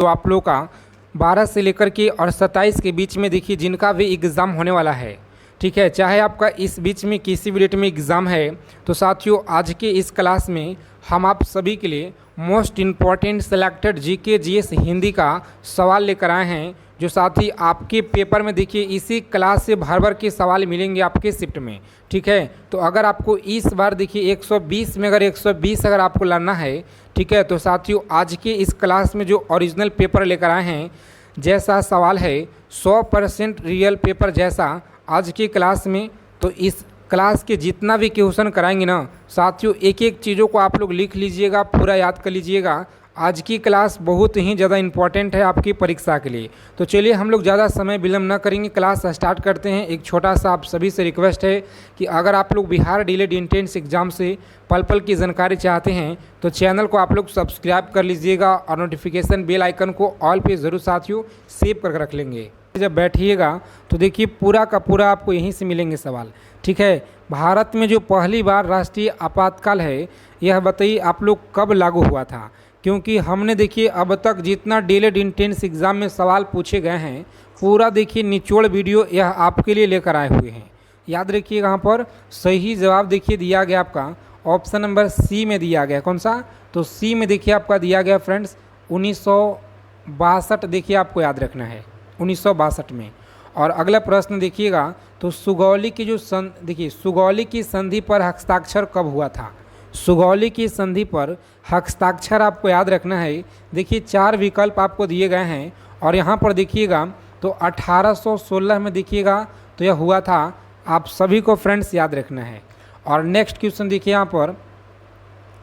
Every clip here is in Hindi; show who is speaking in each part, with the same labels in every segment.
Speaker 1: तो आप लोग का 12 से लेकर के और 27 के बीच में देखिए जिनका भी एग्ज़ाम होने वाला है, ठीक है, चाहे आपका इस बीच में किसी भी डेट में एग्ज़ाम है, तो साथियों आज के इस क्लास में हम आप सभी के लिए most important selected GK GS Hindi का सवाल लेकर आए हैं, जो साथ ही आपके पेपर में देखिए इसी क्लास से भर भर के सवाल मिलेंगे आपके शिफ्ट में, ठीक है। तो अगर आपको इस बार देखिए 120 में अगर 120 अगर आपको लाना है, ठीक है, तो साथियों आज के इस क्लास में जो ओरिजिनल पेपर लेकर आए हैं, जैसा सवाल है 100% रियल पेपर जैसा आज की क्लास में, तो इस क्लास के जितना भी क्वेश्चन कराएंगे ना साथियों, एक एक चीज़ों को आप लोग लिख लीजिएगा, पूरा याद कर लीजिएगा। आज की क्लास बहुत ही ज़्यादा इंपॉर्टेंट है आपकी परीक्षा के लिए। तो चलिए हम लोग ज़्यादा समय विलम्ब न करेंगे, क्लास स्टार्ट करते हैं। एक छोटा सा आप सभी से रिक्वेस्ट है कि अगर आप लोग बिहार डीएलएड एंट्रेंस एग्जाम से पल पल की जानकारी चाहते हैं तो चैनल को आप लोग सब्सक्राइब कर लीजिएगा और नोटिफिकेशन बेल आइकन को ऑल पे ज़रूर साथियों सेव करके रख लेंगे। जब बैठिएगा तो देखिए पूरा का पूरा आपको यहीं से मिलेंगे सवाल, ठीक है। भारत में जो पहली बार राष्ट्रीय आपातकाल है, यह बताइए आप लोग कब लागू हुआ था। क्योंकि हमने देखिए अब तक जितना डीएलएड एंट्रेंस एग्ज़ाम में सवाल पूछे गए हैं, पूरा देखिए निचोड़ वीडियो यह आपके लिए लेकर आए हुए हैं। याद रखिएगा, यहाँ पर सही जवाब देखिए दिया गया आपका ऑप्शन नंबर सी में दिया गया। कौन सा? तो सी में देखिए आपका दिया गया फ्रेंड्स 1962 देखिए आपको याद रखना है 1962 में। और अगला प्रश्न देखिएगा, तो सुगौली की जो देखिए सुगौली की संधि पर हस्ताक्षर कब हुआ था। सुगौली की संधि पर हस्ताक्षर आपको याद रखना है। देखिए 4 विकल्प आपको दिए गए हैं और यहाँ पर देखिएगा तो 1816 में देखिएगा तो यह हुआ था। आप सभी को फ्रेंड्स याद रखना है। और नेक्स्ट क्वेश्चन देखिए यहाँ पर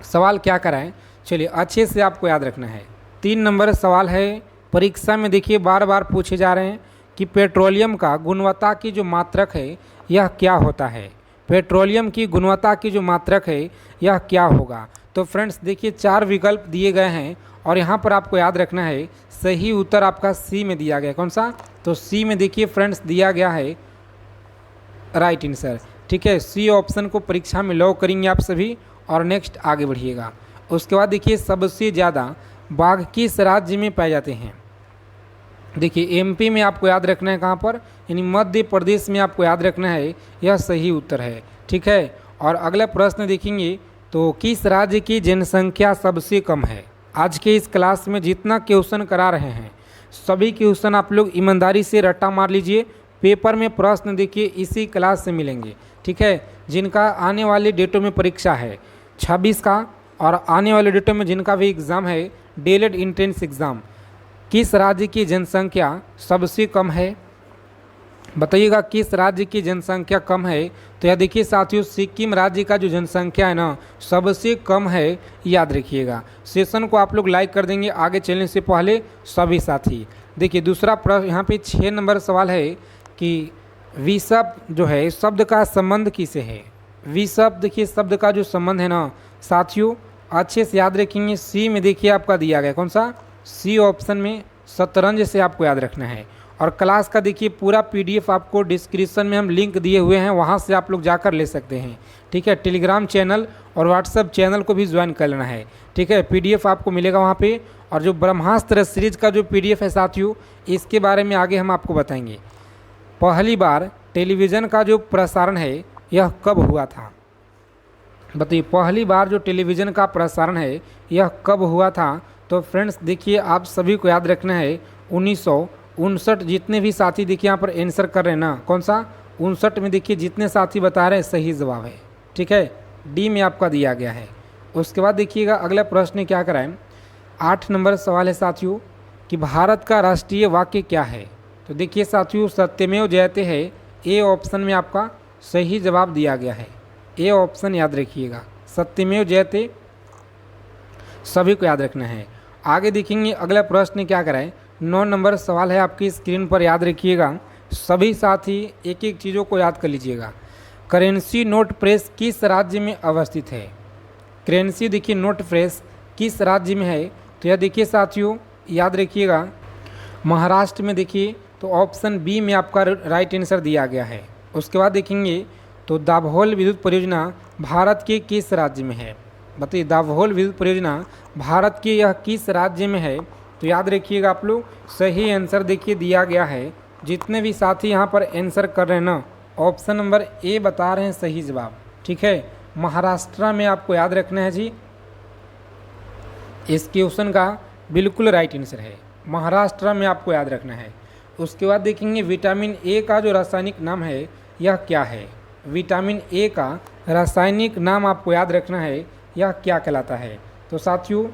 Speaker 1: सवाल क्या कराएं, चलिए अच्छे से आपको याद रखना है। 3 नंबर सवाल है, परीक्षा में देखिए बार बार पूछे जा रहे हैं कि पेट्रोलियम का गुणवत्ता की जो मात्रक है यह क्या होता है। पेट्रोलियम की गुणवत्ता की जो मात्रक है यह क्या होगा। तो फ्रेंड्स देखिए 4 विकल्प दिए गए हैं और यहाँ पर आपको याद रखना है सही उत्तर आपका सी में दिया गया। कौन सा? तो सी में देखिए फ्रेंड्स दिया गया है राइट आंसर, ठीक है। सी ऑप्शन को परीक्षा में लॉक करेंगे आप सभी और नेक्स्ट आगे बढ़िएगा। उसके बाद देखिए सबसे ज़्यादा बाघ किस राज्य में पाए जाते हैं। देखिए एमपी में आपको याद रखना है, कहाँ पर, यानी मध्य प्रदेश में आपको याद रखना है, यह सही उत्तर है, ठीक है। और अगला प्रश्न देखेंगे, तो किस राज्य की जनसंख्या सबसे कम है। आज के इस क्लास में जितना क्वेश्चन करा रहे हैं सभी क्वेश्चन आप लोग ईमानदारी से रट्टा मार लीजिए। पेपर में प्रश्न देखिए इसी क्लास से मिलेंगे, ठीक है। जिनका आने वाले डेटों में परीक्षा है 26 का और आने वाले डेटों में जिनका भी एग्ज़ाम है डीएलएड एंट्रेंस एग्ज़ाम, किस राज्य की जनसंख्या सबसे कम है बताइएगा। किस राज्य की जनसंख्या कम है। तो यह देखिए साथियों सिक्किम राज्य का जो जनसंख्या है ना सबसे कम है, याद रखिएगा। सेशन को आप लोग लाइक कर देंगे आगे चलने से पहले सभी साथी। देखिए दूसरा प्रश्न यहाँ पे 6 नंबर सवाल है कि विशब्द जो है शब्द का संबंध किसे है। विशब्द देखिए शब्द का जो संबंध है ना साथियों अच्छे से याद रखेंगे। सी में देखिए आपका दिया गया। कौन सा? सी ऑप्शन में शतरंज से आपको याद रखना है। और क्लास का देखिए पूरा पीडीएफ आपको डिस्क्रिप्शन में हम लिंक दिए हुए हैं, वहां से आप लोग जाकर ले सकते हैं, ठीक है। टेलीग्राम चैनल और व्हाट्सएप चैनल को भी ज्वाइन कर लेना है, ठीक है। पीडीएफ आपको मिलेगा वहां पे। और जो ब्रह्मास्त्र सीरीज का जो पीडीएफ है साथियों, इसके बारे में आगे हम आपको बताएंगे। पहली बार टेलीविज़न का जो प्रसारण है यह कब हुआ था बताइए। पहली बार जो टेलीविज़न का प्रसारण है यह कब हुआ था। तो फ्रेंड्स देखिए आप सभी को याद रखना है 1959। जितने भी साथी देखिए यहाँ पर आंसर कर रहे हैं ना, कौन सा 59 में देखिए जितने साथी बता रहे हैं सही जवाब है, ठीक है। डी में आपका दिया गया है। उसके बाद देखिएगा अगला प्रश्न क्या कराएं। 8 नंबर सवाल है साथियों कि भारत का राष्ट्रीय वाक्य क्या है। तो देखिए साथियों सत्यमेव जयते है, ए ऑप्शन में आपका सही जवाब दिया गया है। ए ऑप्शन याद रखिएगा, सत्यमेव जयते सभी को याद रखना है। आगे देखेंगे अगला प्रश्न क्या कराएं। 9 नंबर सवाल है आपकी स्क्रीन पर, याद रखिएगा सभी साथी एक एक चीज़ों को याद कर लीजिएगा। करेंसी नोट प्रेस किस राज्य में अवस्थित है। करेंसी देखिए नोट प्रेस किस राज्य में है। तो यह देखिए साथियों याद रखिएगा महाराष्ट्र में। देखिए तो ऑप्शन बी में आपका राइट आंसर दिया गया है। उसके बाद देखेंगे तो दाभोल विद्युत परियोजना भारत के किस राज्य में है। बताइए दाभोल विद्युत परियोजना भारत के यह किस राज्य में है, तो याद रखिएगा आप लोग, सही आंसर देखिए दिया गया है। जितने भी साथी यहाँ पर आंसर कर रहे हैं ना, ऑप्शन नंबर ए बता रहे हैं सही जवाब। ठीक है, महाराष्ट्र में आपको याद रखना है जी, इस क्वेश्चन का बिल्कुल राइट आंसर है, महाराष्ट्र में आपको याद रखना है। उसके बाद देखेंगे विटामिन ए का जो रासायनिक नाम है यह क्या है। विटामिन ए का रासायनिक नाम आपको याद रखना है, यह क्या कहलाता है। तो साथियों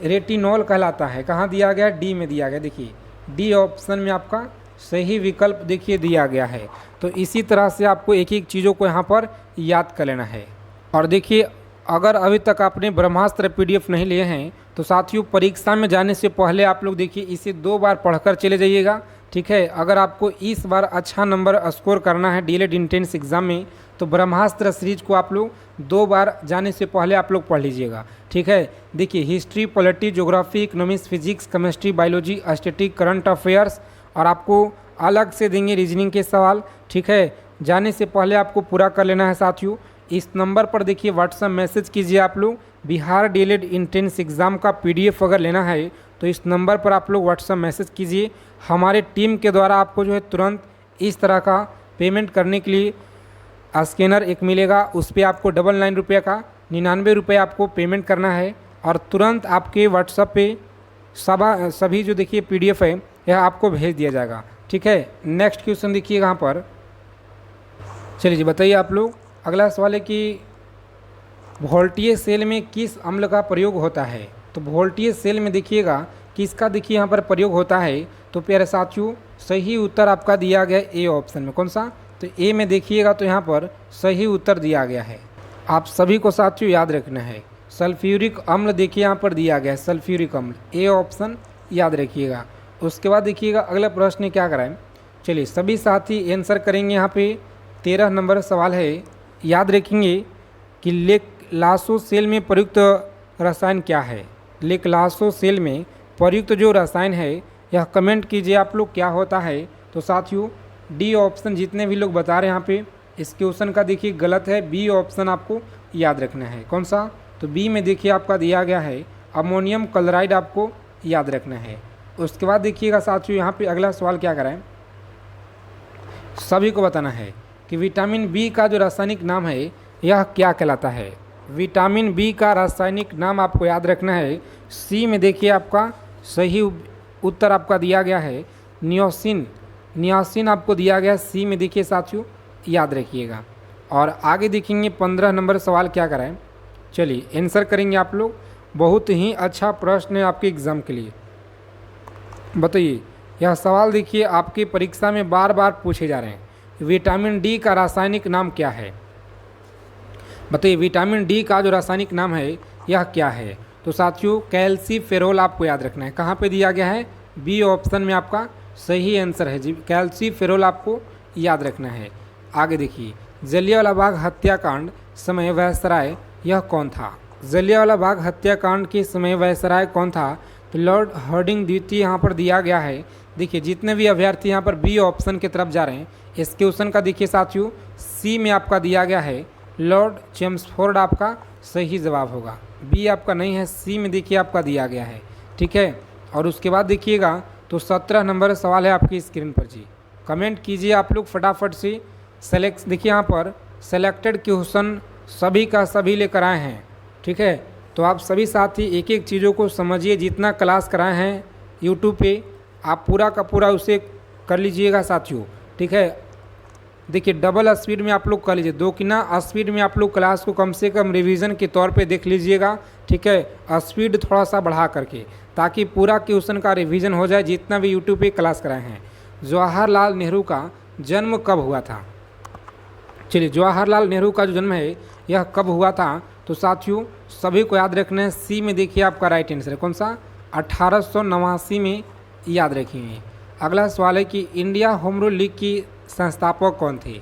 Speaker 1: रेटिनॉल कहलाता है। कहाँ दिया गया? डी में दिया गया। देखिए डी ऑप्शन में आपका सही विकल्प देखिए दिया गया है। तो इसी तरह से आपको एक एक चीज़ों को यहाँ पर याद कर लेना है। और देखिए अगर अभी तक आपने ब्रह्मास्त्र PDF नहीं लिए हैं तो साथियों परीक्षा में जाने से पहले आप लोग देखिए इसे 2 बार पढ़कर चले जाइएगा। ठीक है, अगर आपको इस बार अच्छा नंबर स्कोर करना है डीएलएड इंट्रेंस एग्जाम में तो ब्रह्मास्त्र सीरीज को आप लोग 2 बार जाने से पहले आप लोग पढ़ लीजिएगा। ठीक है, देखिए history, polity, geography, economics, physics, chemistry, biology, static, current affairs और आपको अलग से देंगे रीजनिंग के सवाल। ठीक है, जाने से पहले आपको पूरा कर लेना है साथियों। इस नंबर पर देखिए व्हाट्सएप मैसेज कीजिए आप लोग। बिहार डीएलएड इंट्रेंस एग्ज़ाम का PDF अगर लेना है तो इस नंबर पर आप लोग व्हाट्सएप मैसेज कीजिए। हमारे टीम के द्वारा आपको जो है तुरंत इस तरह का पेमेंट करने के लिए स्कैनर एक मिलेगा, उस पर आपको 99 रुपये का 99 रुपये आपको पेमेंट करना है और तुरंत आपके व्हाट्सएप पे सभी जो देखिए PDF है यह आपको भेज दिया जाएगा। ठीक है, नेक्स्ट क्वेश्चन देखिए यहाँ पर। चलिए जी बताइए आप लोग। अगला सवाल है कि वोल्टीय सेल में किस अम्ल का प्रयोग होता है। तो वोल्टीय सेल में देखिएगा किसका देखिए यहाँ पर प्रयोग होता है। तो प्यारे साथियों सही उत्तर आपका दिया गया ए ऑप्शन में। कौन सा? तो ए में देखिएगा तो यहाँ पर सही उत्तर दिया गया है। आप सभी को साथियों याद रखना है, सल्फ्यूरिक अम्ल देखिए यहाँ पर दिया गया है, सल्फ्यूरिक अम्ल, ए ऑप्शन याद रखिएगा। उसके बाद देखिएगा अगला प्रश्न क्या कराएं। चलिए सभी साथी आंसर करेंगे। यहाँ पे 13 नंबर सवाल है। याद रखेंगे कि लेक्लासो सेल में प्रयुक्त रसायन क्या है। लेक्लासो सेल में प्रयुक्त जो रसायन है यह कमेंट कीजिए आप लोग क्या होता है। तो साथियों डी ऑप्शन जितने भी लोग बता रहे हैं यहाँ पे इस क्वेश्चन का देखिए गलत है, बी ऑप्शन आपको याद रखना है। कौन सा? तो बी में देखिए आपका दिया गया है अमोनियम क्लोराइड, आपको याद रखना है। उसके बाद देखिएगा साथियों यहाँ पे अगला सवाल क्या कराएं, सभी को बताना है कि विटामिन बी का जो रासायनिक नाम है यह क्या कहलाता है। विटामिन बी का रासायनिक नाम आपको याद रखना है। सी में देखिए आपका सही उत्तर आपका दिया गया है नियोसिन। नियोसिन आपको दिया गया है सी में देखिए साथियों, याद रखिएगा। और आगे देखेंगे 15 नंबर सवाल क्या कराएं। चलिए आंसर करेंगे आप लोग। बहुत ही अच्छा प्रश्न है आपके एग्ज़ाम के लिए। बताइए यह सवाल देखिए आपकी परीक्षा में बार बार पूछे जा रहे हैं। विटामिन डी का रासायनिक नाम क्या है। बताइए विटामिन डी का जो रासायनिक नाम है यह क्या है। तो साथियों कैल्सीफेरोल आपको याद रखना है। कहाँ पे दिया गया है? बी ऑप्शन में आपका सही आंसर है जी, कैल्सीफेरोल आपको याद रखना है। आगे देखिए जलियांवाला बाग हत्याकांड समय वायसराय यह कौन था। जलियांवाला बाग हत्याकांड के समय वायसराय कौन था? तो लॉर्ड हार्डिंग द्वितीय यहाँ पर दिया गया है। देखिए जितने भी अभ्यर्थी यहाँ पर बी ऑप्शन की तरफ जा रहे हैं इस क्वेश्चन का देखिए साथियों सी में आपका दिया गया है लॉर्ड चेम्सफोर्ड, आपका सही जवाब होगा। बी आपका नहीं है, सी में देखिए आपका दिया गया है। ठीक है, और उसके बाद देखिएगा तो 17 नंबर सवाल है आपकी स्क्रीन पर जी। कमेंट कीजिए आप लोग फटाफट से। सेलेक्ट देखिए यहाँ पर सेलेक्टेड क्वेश्चन सभी का सभी लेकर आए हैं। ठीक है, तो आप सभी साथी एक एक चीज़ों को समझिए। जितना क्लास कराए हैं यूट्यूब पे आप पूरा का पूरा उसे कर लीजिएगा साथियों। ठीक है, देखिए डबल स्पीड में आप लोग कर लीजिए, 2 गुना स्पीड में आप लोग क्लास को कम से कम रिवीजन के तौर पे देख लीजिएगा। ठीक है, स्पीड थोड़ा सा बढ़ा करके ताकि पूरा क्वेश्चन का रिवीजन हो जाए जितना भी यूट्यूब पे क्लास कराए हैं। जवाहरलाल नेहरू का जन्म कब हुआ था। चलिए जवाहरलाल नेहरू का जो जन्म है यह कब हुआ था। तो साथियों सभी को याद रखना है सी में देखिए आपका राइट आंसर है। कौन सा? 1889 में, याद रखिए। अगला सवाल है कि इंडिया होम रूल लीग की संस्थापक कौन थे।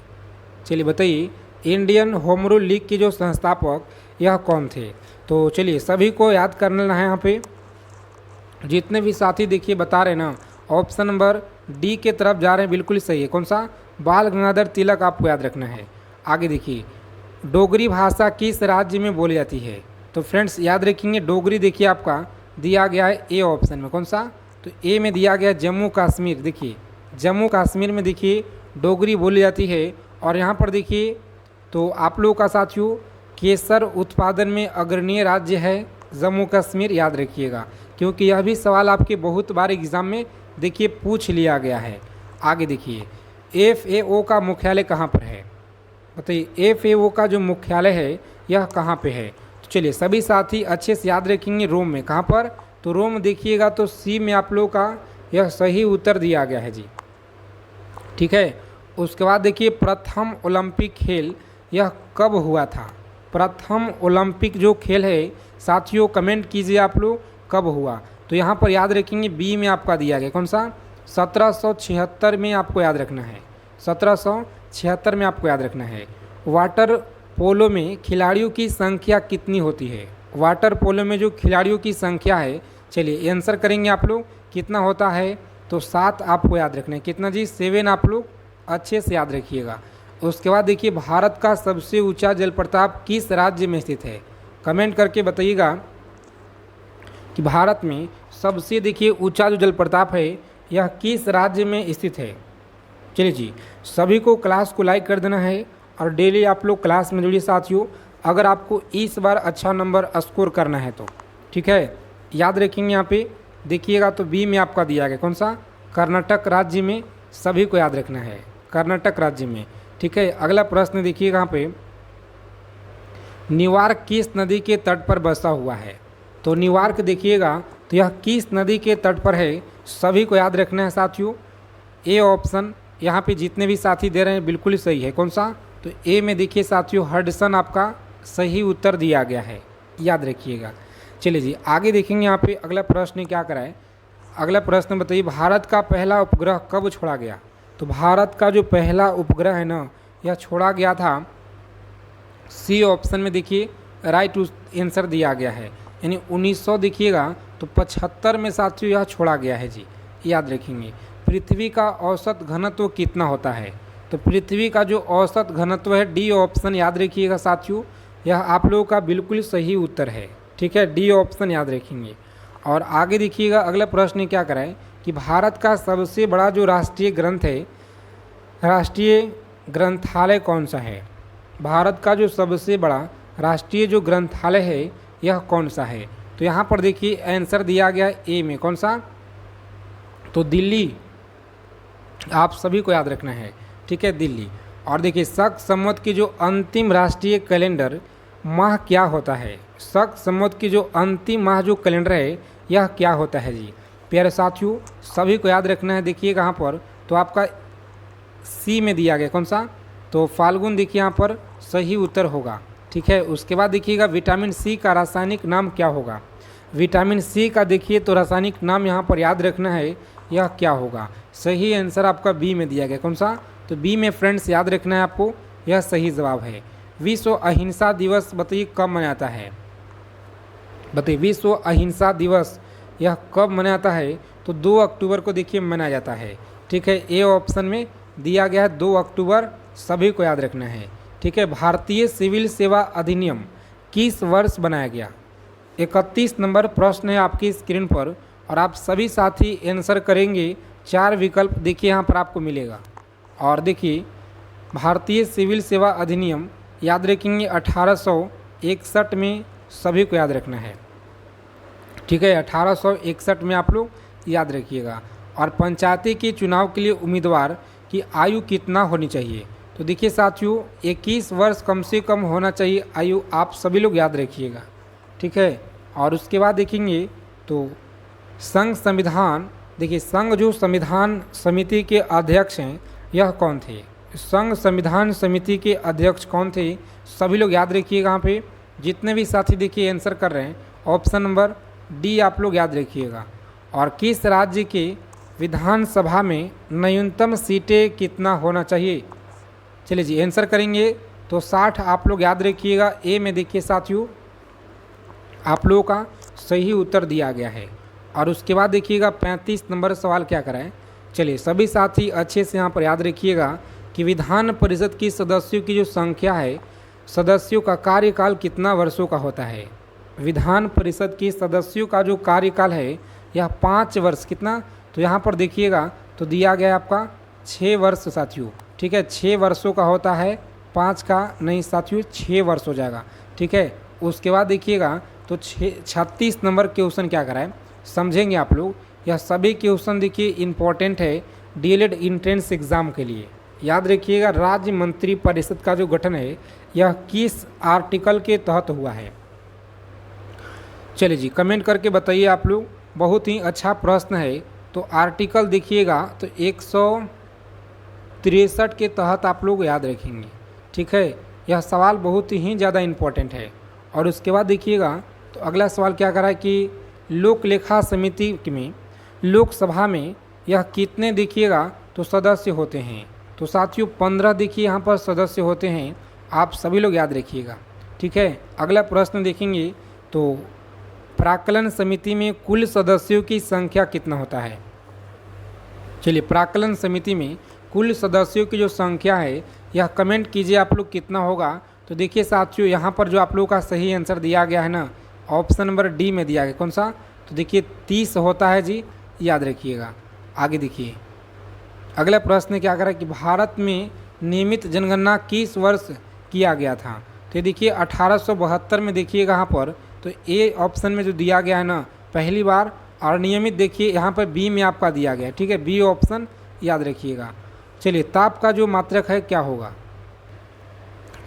Speaker 1: चलिए बताइए इंडियन होम रूल लीग के जो संस्थापक यह कौन थे। तो चलिए सभी को याद करना है। यहाँ पे जितने भी साथी देखिए बता रहे हैं ना ऑप्शन नंबर डी के तरफ जा रहे हैं, बिल्कुल सही है। कौन सा? बाल गंगाधर तिलक आपको याद रखना है। आगे देखिए डोगरी भाषा किस राज्य में बोली जाती है। तो फ्रेंड्स याद रखेंगे डोगरी देखिए आपका दिया गया है ए ऑप्शन में। कौन सा? तो ए में दिया गया जम्मू कश्मीर। देखिए जम्मू कश्मीर में देखिए डोगरी बोली जाती है। और यहाँ पर देखिए तो आप लोगों का साथियों केसर उत्पादन में अग्रणीय राज्य है जम्मू कश्मीर, याद रखिएगा, क्योंकि यह भी सवाल आपके बहुत बार एग्जाम में देखिए पूछ लिया गया है। आगे देखिए FAO का मुख्यालय कहाँ पर है, बताइए FAO का जो मुख्यालय है यह कहाँ पे है। तो चलिए सभी साथी अच्छे से याद रखेंगे, रोम में। कहाँ पर, तो रोम देखिएगा तो सी में आप लोगों का यह सही उत्तर दिया गया है जी, ठीक है। उसके बाद देखिए प्रथम ओलंपिक खेल यह कब हुआ था। प्रथम ओलंपिक जो खेल है साथियों कमेंट कीजिए आप लोग कब हुआ। तो यहाँ पर याद रखेंगे बी में आपका दिया गया, कौन सा, 1776 में आपको याद रखना है, 1776 में आपको याद रखना है। वाटर पोलो में खिलाड़ियों की संख्या कितनी होती है। वाटर पोलो में जो खिलाड़ियों की संख्या है, चलिए आंसर करेंगे आप लोग, कितना होता है, तो 7 आपको याद रखना है। कितना जी, 7 आप लोग अच्छे से याद रखिएगा। उसके बाद देखिए भारत का सबसे ऊंचा जलप्रपात किस राज्य में स्थित है। कमेंट करके बताइएगा कि भारत में सबसे देखिए ऊंचा जो जलप्रपात है यह किस राज्य में स्थित है। चलिए जी, सभी को क्लास को लाइक कर देना है और डेली आप लोग क्लास में जुड़िए साथियों, अगर आपको इस बार अच्छा नंबर स्कोर करना है तो, ठीक है। याद रखेंगे यहाँ पे देखिएगा तो बी में आपका दिया गया, कौन सा, कर्नाटक राज्य में, सभी को याद रखना है, कर्नाटक राज्य में, ठीक है। अगला प्रश्न देखिएगा यहाँ पे, न्यूयॉर्क किस नदी के तट पर बसा हुआ है। तो न्यूयॉर्क देखिएगा तो यह किस नदी के तट पर है, सभी को याद रखना है साथियों। ए ऑप्शन यहाँ पे जितने भी साथी दे रहे हैं बिल्कुल ही सही है, कौन सा, तो ए में देखिए साथियों हडसन आपका सही उत्तर दिया गया है, याद रखिएगा। चलिए जी आगे देखेंगे यहाँ पे अगला प्रश्न क्या कराए। अगला प्रश्न बताइए भारत का पहला उपग्रह कब छोड़ा गया। तो भारत का जो पहला उपग्रह है ना यह छोड़ा गया था, सी ऑप्शन में देखिए राइट आंसर दिया गया है, यानी 1900 देखिएगा तो 75 में साथियों यह छोड़ा गया है जी, याद रखेंगे। पृथ्वी का औसत घनत्व कितना होता है। तो पृथ्वी का जो औसत घनत्व है, डी ऑप्शन याद रखिएगा साथियों, यह आप लोगों का बिल्कुल सही उत्तर है, ठीक है, डी ऑप्शन याद रखेंगे। और आगे देखिएगा अगला प्रश्न क्या कराए कि भारत का सबसे बड़ा जो राष्ट्रीय ग्रंथ है, राष्ट्रीय ग्रंथालय कौन सा है। भारत का जो सबसे बड़ा राष्ट्रीय जो ग्रंथालय है यह कौन सा है। तो यहाँ पर देखिए आंसर दिया गया ए में, कौन सा, तो दिल्ली, आप सभी को याद रखना है, ठीक है, दिल्ली। और देखिए शक संवत की जो अंतिम राष्ट्रीय कैलेंडर माह क्या होता है। शक संवत की जो अंतिम माह जो कैलेंडर है यह क्या होता है जी, प्यारे साथियों सभी को याद रखना है। देखिए कहाँ पर, तो आपका सी में दिया गया, कौन सा, तो फाल्गुन देखिए यहाँ पर सही उत्तर होगा, ठीक है। उसके बाद देखिएगा विटामिन सी का रासायनिक नाम क्या होगा। विटामिन सी का देखिए तो रासायनिक नाम यहाँ पर याद रखना है, यह क्या होगा। सही आंसर आपका बी में दिया गया, कौन सा, तो बी में फ्रेंड्स याद रखना है आपको, यह सही जवाब है। विश्व अहिंसा दिवस बताइए कब मनाता है। बताइए विश्व अहिंसा दिवस यह कब मनाता है। तो 2 अक्टूबर को देखिए मनाया जाता है, ठीक है, ए ऑप्शन में दिया गया है 2 अक्टूबर, सभी को याद रखना है, ठीक है। भारतीय सिविल सेवा अधिनियम किस वर्ष बनाया गया। 31 नंबर प्रश्न है आपकी स्क्रीन पर और आप सभी साथी आंसर करेंगे। 4 विकल्प देखिए यहाँ पर आपको मिलेगा। और देखिए भारतीय सिविल सेवा अधिनियम याद रखेंगे 1861 में, सभी को याद रखना है, ठीक है, 1861 में आप लोग याद रखिएगा। और पंचायती के चुनाव के लिए उम्मीदवार की आयु कितना होनी चाहिए। तो देखिए साथियों 21 वर्ष कम से कम होना चाहिए आयु, आप सभी लोग याद रखिएगा, ठीक है। और उसके बाद देखेंगे तो संघ संविधान, देखिए संघ जो संविधान समिति के अध्यक्ष हैं यह कौन थे। संघ संविधान समिति के अध्यक्ष कौन थे, सभी लोग याद रखिएगा। यहाँ पे जितने भी साथी देखिए आंसर कर रहे हैं ऑप्शन नंबर डी आप लोग याद रखिएगा। और किस राज्य के विधानसभा में न्यूनतम सीटें कितना होना चाहिए। चलिए जी आंसर करेंगे तो 60 आप लोग याद रखिएगा। ए में देखिए साथियों आप लोगों का सही उत्तर दिया गया है। और उसके बाद देखिएगा 35 नंबर सवाल क्या कराएं। चलिए सभी साथी अच्छे से यहाँ पर याद रखिएगा कि विधान परिषद की सदस्यों की जो संख्या है, सदस्यों का कार्यकाल कितना वर्षों का होता है। विधान परिषद के सदस्यों का जो कार्यकाल है यह 5 वर्ष कितना, तो यहाँ पर देखिएगा तो दिया गया है आपका 6 वर्ष साथियों। ठीक है, 6 वर्षों का होता है, 5 का नहीं साथियों, 6 वर्ष हो जाएगा। ठीक है, उसके बाद देखिएगा तो 36 नंबर क्वेश्चन क्या कराए समझेंगे आप लोग। यह सभी क्वेश्चन देखिए इंपॉर्टेंट है डीएलएड एंट्रेंस एग्ज़ाम के लिए। याद रखिएगा राज्य मंत्री परिषद का जो गठन है यह किस आर्टिकल के तहत हुआ है। चलिए जी कमेंट करके बताइए आप लोग, बहुत ही अच्छा प्रश्न है। तो आर्टिकल देखिएगा तो 163 के तहत आप लोग याद रखेंगे। ठीक है, यह सवाल बहुत ही ज़्यादा इम्पोर्टेंट है। और उसके बाद देखिएगा तो अगला सवाल क्या करा है कि लोक लेखा समिति में लोकसभा में यह कितने देखिएगा तो सदस्य होते हैं। तो साथियों 15 देखिए यहाँ पर सदस्य होते हैं, आप सभी लोग याद रखिएगा। ठीक है, अगला प्रश्न देखेंगे तो प्राक्कलन समिति में कुल सदस्यों की संख्या कितना होता है। चलिए प्राक्कलन समिति में कुल सदस्यों की जो संख्या है यह कमेंट कीजिए आप लोग कितना होगा। तो देखिए साथियों यहाँ पर जो आप लोगों का सही आंसर दिया गया है ना, ऑप्शन नंबर डी में दिया गया, कौन सा, तो देखिए 30 होता है जी, याद रखिएगा। आगे देखिए अगला प्रश्न क्या करा कि भारत में नियमित जनगणना किस वर्ष किया गया था। तो देखिए 1872 में देखिएगा यहाँ पर, तो ए ऑप्शन में जो दिया गया है ना पहली बार, और नियमित देखिए यहाँ पर बी में आपका दिया गया है। ठीक है, बी ऑप्शन याद रखिएगा। चलिए ताप का जो मात्रक है क्या होगा।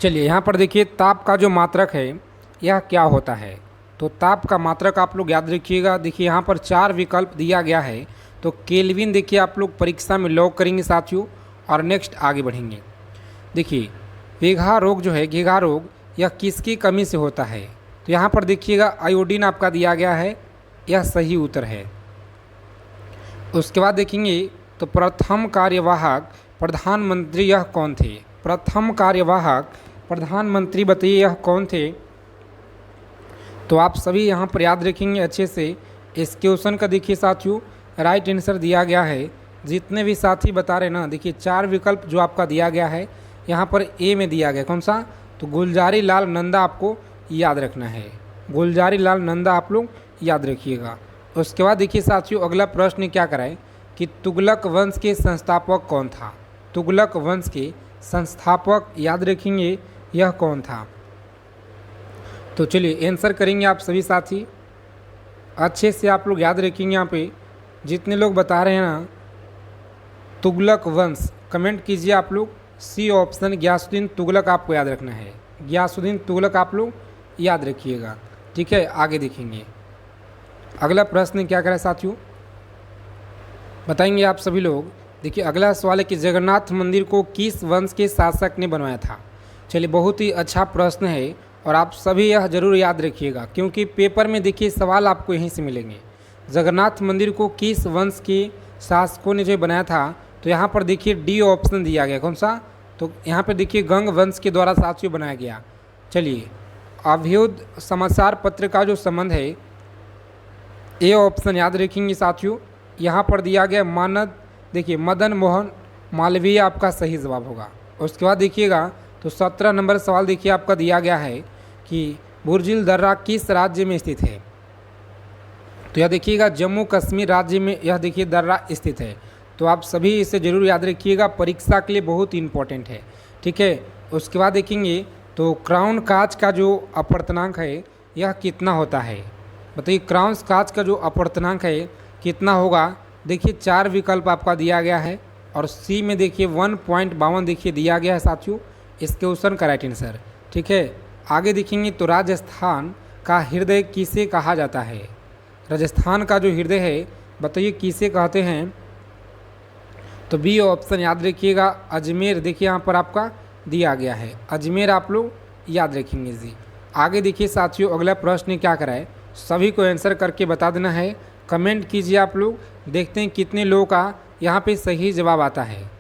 Speaker 1: चलिए यहाँ पर देखिए ताप का जो मात्रक है यह क्या होता है। तो ताप का मात्रक आप लोग याद रखिएगा। देखिए यहाँ पर 4 विकल्प दिया गया है, तो केल्विन देखिए आप लोग परीक्षा में लॉक करेंगे साथियों। और नेक्स्ट आगे बढ़ेंगे। देखिए घेघा रोग जो है, घेघा रोग यह किसकी कमी से होता है। तो यहाँ पर देखिएगा आयोडीन आपका दिया गया है, यह सही उत्तर है। उसके बाद देखेंगे तो प्रथम कार्यवाहक प्रधानमंत्री यह कौन थे। प्रथम कार्यवाहक प्रधानमंत्री बताइए यह कौन थे। तो आप सभी यहाँ पर याद रखेंगे अच्छे से। इस क्वेश्चन का देखिए साथियों राइट आंसर दिया गया है। जितने भी साथी बता रहे ना, देखिए 4 विकल्प जो आपका दिया गया है यहाँ पर ए में दिया गया, कौन सा, तो गुलजारी लाल नंदा आपको याद रखना है। गुलजारी लाल नंदा आप लोग याद रखिएगा। उसके बाद देखिए साथियों अगला प्रश्न क्या कराए कि तुगलक वंश के संस्थापक कौन था। तुगलक वंश के संस्थापक याद रखेंगे यह कौन था। तो चलिए आंसर करेंगे आप सभी साथी अच्छे से, आप लोग याद रखेंगे। यहाँ पे जितने लोग बता रहे हैं ना तुगलक वंश, कमेंट कीजिए आप लोग सी ऑप्शन गियासुद्दीन तुगलक आपको याद रखना है। गियासुद्दीन तुगलक आप लोग याद रखिएगा। ठीक है, आगे देखेंगे अगला प्रश्न क्या करें साथियों, बताएंगे आप सभी लोग। देखिए अगला सवाल है कि जगन्नाथ मंदिर को किस वंश के शासक ने बनवाया था। चलिए बहुत ही अच्छा प्रश्न है और आप सभी यह जरूर याद रखिएगा, क्योंकि पेपर में देखिए सवाल आपको यहीं से मिलेंगे। जगन्नाथ मंदिर को किस वंश के शासकों ने जो बनाया था, तो यहाँ पर देखिए डी ऑप्शन दिया गया, कौन सा, तो यहाँ पर देखिए गंग वंश के द्वारा साथियों बनाया गया। चलिए अवधूत समाचार पत्र का जो संबंध है ए ऑप्शन याद रखेंगे साथियों। यहाँ पर दिया गया मानद, देखिए मदन मोहन मालवीय आपका सही जवाब होगा। उसके बाद देखिएगा तो 17 नंबर सवाल देखिए आपका दिया गया है कि बुर्जिल दर्रा किस राज्य में स्थित है। तो यह देखिएगा जम्मू कश्मीर राज्य में यह देखिए दर्रा स्थित है। तो आप सभी इसे जरूर याद रखिएगा, परीक्षा के लिए बहुत इंपॉर्टेंट है। ठीक है, उसके बाद देखेंगे तो क्राउन कांच का जो अपवर्तनांक है यह कितना होता है। बताइए क्राउन कांच का जो अपवर्तनांक है कितना होगा। देखिए 4 विकल्प आपका दिया गया है और सी में देखिए 1.52 देखिए दिया गया है साथियों। इस क्वेश्चन का राइट आंसर। ठीक है, आगे देखेंगे तो राजस्थान का हृदय किसे कहा जाता है। राजस्थान का जो हृदय है बताइए किसे कहते हैं। तो बी ऑप्शन याद रखिएगा अजमेर, देखिए यहाँ पर आपका दिया गया है अजमेर, आप लोग याद रखेंगे जी। आगे देखिए साथियों अगला प्रश्न क्या कराए, सभी को आंसर करके बता देना है। कमेंट कीजिए आप लोग, देखते हैं कितने लोगों का यहाँ पे सही जवाब आता है।